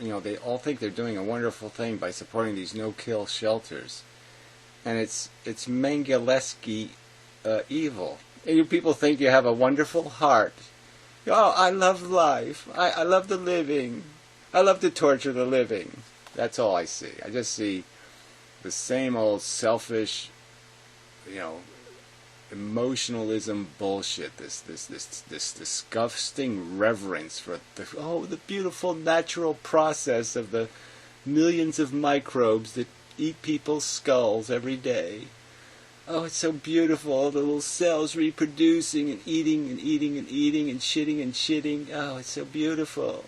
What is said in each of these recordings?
They all think they're doing a wonderful thing by supporting these no-kill shelters. And it's Mengeleski evil. And you people think you have a wonderful heart. Oh, I love life. I love the living. I love to torture the living. That's all I see. I just see the same old selfish, emotionalism bullshit. This disgusting reverence for the beautiful natural process of the millions of microbes that eat people's skulls every day. Oh, it's so beautiful, all the little cells reproducing and eating and eating and eating and shitting. Oh, it's so beautiful.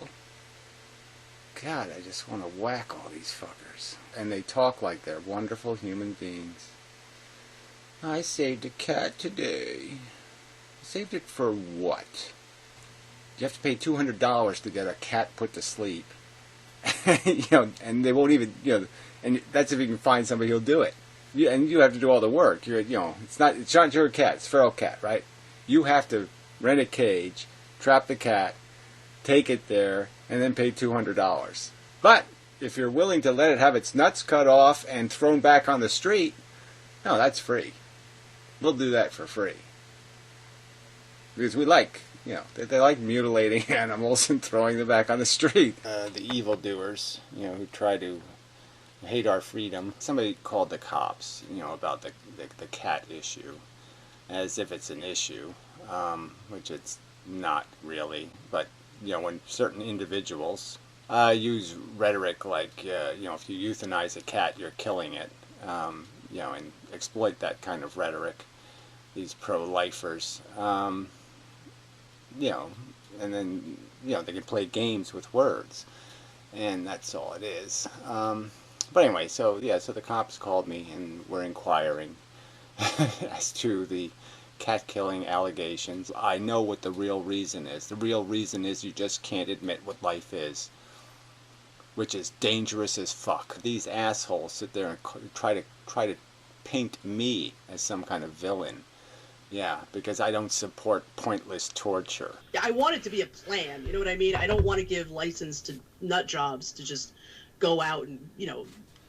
God, I just want to whack all these fuckers. And they talk like they're wonderful human beings. I saved a cat today. Saved it for what? You have to pay $200 to get a cat put to sleep. And they won't even, and that's if you can find somebody who'll do it. And you have to do all the work. It's not your cat, it's feral cat, right? You have to rent a cage, trap the cat, take it there, and then pay $200. But if you're willing to let it have its nuts cut off and thrown back on the street, no, that's free. We'll do that for free. Because we like, they like mutilating animals and throwing them back on the street. The evildoers, who try to hate our freedom. Somebody called the cops, about the cat issue, as if it's an issue, which it's not really. But, when certain individuals use rhetoric like, if you euthanize a cat, you're killing it, and exploit that kind of rhetoric, these pro-lifers, and then, they can play games with words, and that's all it is. But anyway, so the cops called me and were inquiring as to the cat-killing allegations. I know what the real reason is. The real reason is you just can't admit what life is, which is dangerous as fuck. These assholes sit there and try to paint me as some kind of villain. Yeah, because I don't support pointless torture. Yeah, I want it to be a plan, you know what I mean? I don't want to give license to nut jobs to just go out and,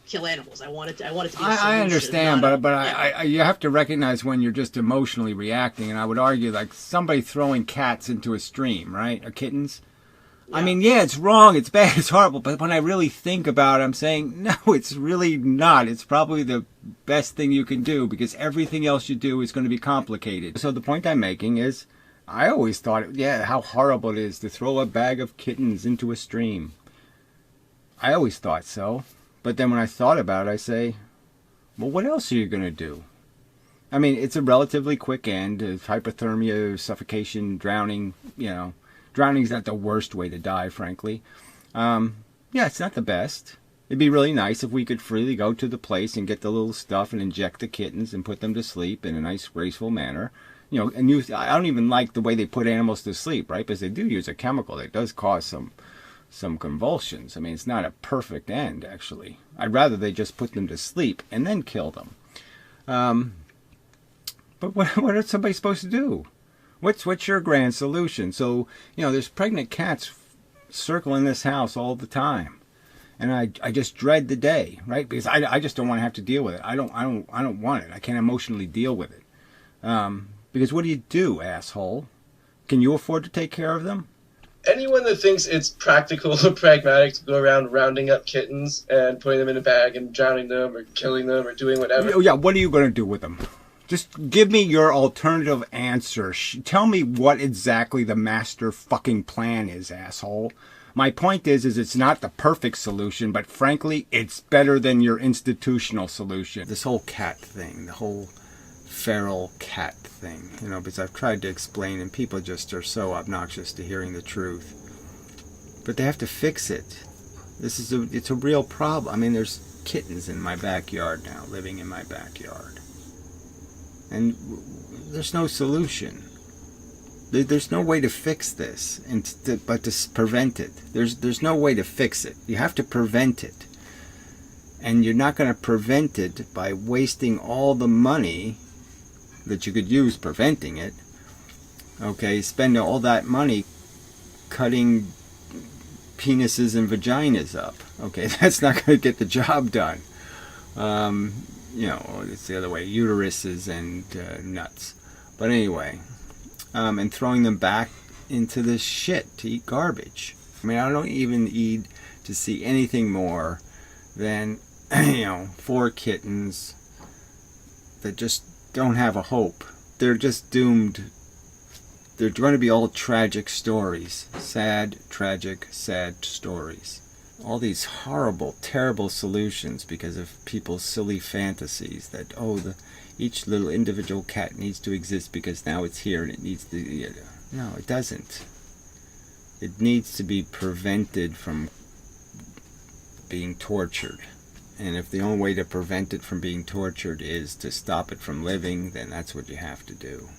kill animals. I want it to be a solution. I understand, but you have to recognize when you're just emotionally reacting, and I would argue like somebody throwing cats into a stream, right? Or kittens. Yeah. I mean, yeah, it's wrong, it's bad, it's horrible, but when I really think about it, I'm saying, no, it's really not. It's probably the best thing you can do, because everything else you do is going to be complicated. So the point I'm making is, I always thought, how horrible it is to throw a bag of kittens into a stream. I always thought so. But then when I thought about it, I say, well, what else are you going to do? I mean, it's a relatively quick end. Hypothermia, suffocation, drowning, Drowning's not the worst way to die, frankly. It's not the best. It'd be really nice if we could freely go to the place and get the little stuff and inject the kittens and put them to sleep in a nice, graceful manner. And I don't even like the way they put animals to sleep, right? Because they do use a chemical that does cause some convulsions. I mean, it's not a perfect end, actually. I'd rather they just put them to sleep and then kill them. But what is somebody supposed to do? What's your grand solution? So, there's pregnant cats circling this house all the time. And I just dread the day, right? Because I just don't want to have to deal with it. I don't want it. I can't emotionally deal with it. Because what do, asshole? Can you afford to take care of them? Anyone that thinks it's practical or pragmatic to go around rounding up kittens and putting them in a bag and drowning them or killing them or doing whatever. Yeah, what are you going to do with them? Just give me your alternative answer. Tell me what exactly the master fucking plan is, asshole. My point is it's not the perfect solution, but frankly, it's better than your institutional solution. This whole cat thing, the whole feral cat thing, because I've tried to explain and people just are so obnoxious to hearing the truth. But they have to fix it. It's a real problem. I mean, there's kittens in my backyard now, living in my backyard. And there's no solution. There's no way to fix this, but to prevent it. There's no way to fix it. You have to prevent it. And you're not going to prevent it by wasting all the money that you could use preventing it. Okay, spend all that money cutting penises and vaginas up. Okay, that's not going to get the job done. It's the other way, uteruses and nuts. But anyway, and throwing them back into the shit to eat garbage. I mean, I don't even need to see anything more than, 4 kittens that just don't have a hope. They're just doomed. They're going to be all tragic stories. Sad, tragic, sad stories. All these horrible, terrible solutions because of people's silly fantasies that, each little individual cat needs to exist because now it's here and it needs to... No, it doesn't. It needs to be prevented from being tortured. And if the only way to prevent it from being tortured is to stop it from living, then that's what you have to do.